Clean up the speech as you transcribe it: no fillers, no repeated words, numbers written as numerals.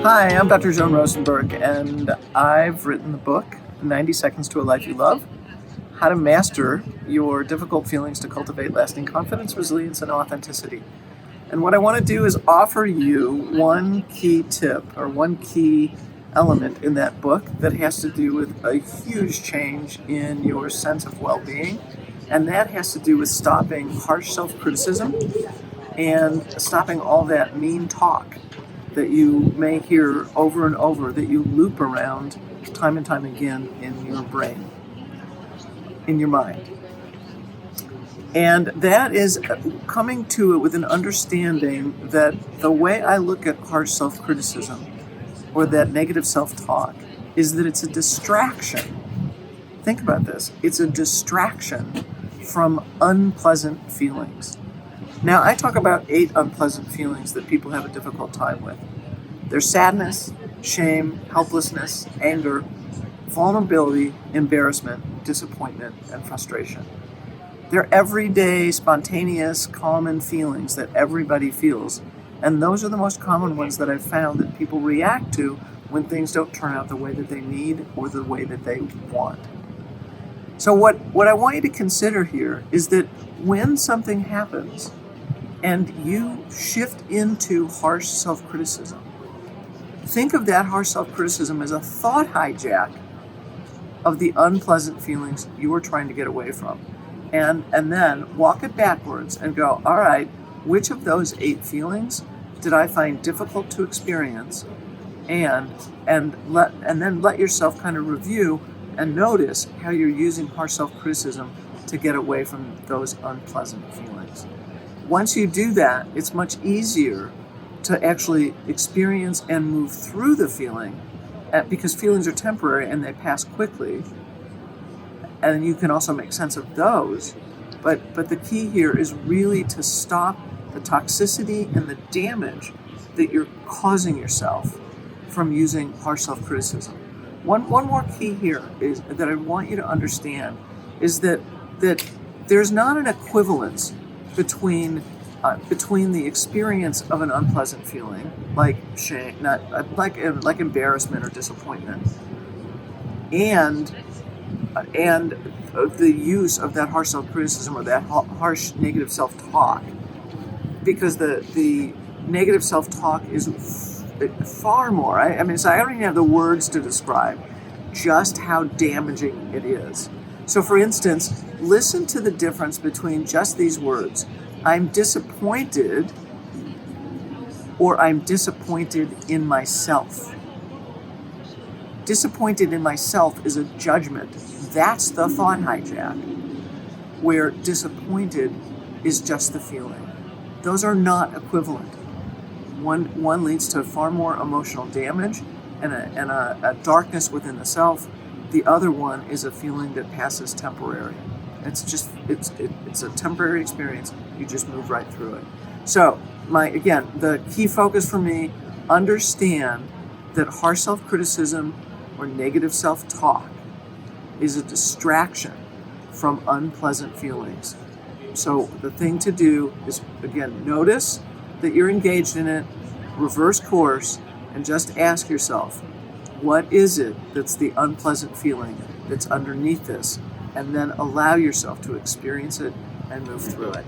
Hi, I'm Dr. Joan Rosenberg, and I've written the book, 90 Seconds to a Life You Love, How to Master Your Difficult Feelings to Cultivate Lasting Confidence, Resilience, and Authenticity. And what I want to do is offer you one key tip or one key element in that book that has to do with a huge change in your sense of well-being, and that has to do with stopping harsh self-criticism and stopping all that mean talk that you may hear over and over, that you loop around time and time again in your brain, in your mind. And that is coming to it with an understanding that the way I look at harsh self-criticism or that negative self-talk is that it's a distraction. Think about this. It's a distraction from unpleasant feelings. Now, I talk about 8 unpleasant feelings that people have a difficult time with. There's sadness, shame, helplessness, anger, vulnerability, embarrassment, disappointment, and frustration. They're everyday, spontaneous, common feelings that everybody feels. And those are the most common ones that I've found that people react to when things don't turn out the way that they need or the way that they want. So what I want you to consider here is that when something happens and you shift into harsh self-criticism, think of that harsh self-criticism as a thought hijack of the unpleasant feelings you were trying to get away from. And then walk it backwards and go, all right, which of those 8 feelings did I find difficult to experience? And then let yourself kind of review and notice how you're using harsh self-criticism to get away from those unpleasant feelings. Once you do that, it's much easier to actually experience and move through the feeling, because feelings are temporary and they pass quickly. And you can also make sense of those. But the key here is really to stop the toxicity and the damage that you're causing yourself from using harsh self-criticism. One more key here is that I want you to understand is that there's not an equivalence between the experience of an unpleasant feeling, like shame, like embarrassment or disappointment, and the use of that harsh self-criticism or that harsh negative self-talk, because the negative self-talk is far more. I don't even have the words to describe just how damaging it is. So, for instance, listen to the difference between just these words: I'm disappointed, or I'm disappointed in myself. Disappointed in myself is a judgment. That's the thought hijack, where disappointed is just the feeling. Those are not equivalent. One leads to far more emotional damage and a darkness within the self. The other one is a feeling that passes temporary. It's a temporary experience. You just move right through it. So the key focus for me: understand that harsh self-criticism or negative self-talk is a distraction from unpleasant feelings. So the thing to do is, again, notice that you're engaged in it, reverse course, and just ask yourself, what is it that's the unpleasant feeling that's underneath this? And then allow yourself to experience it and move through it.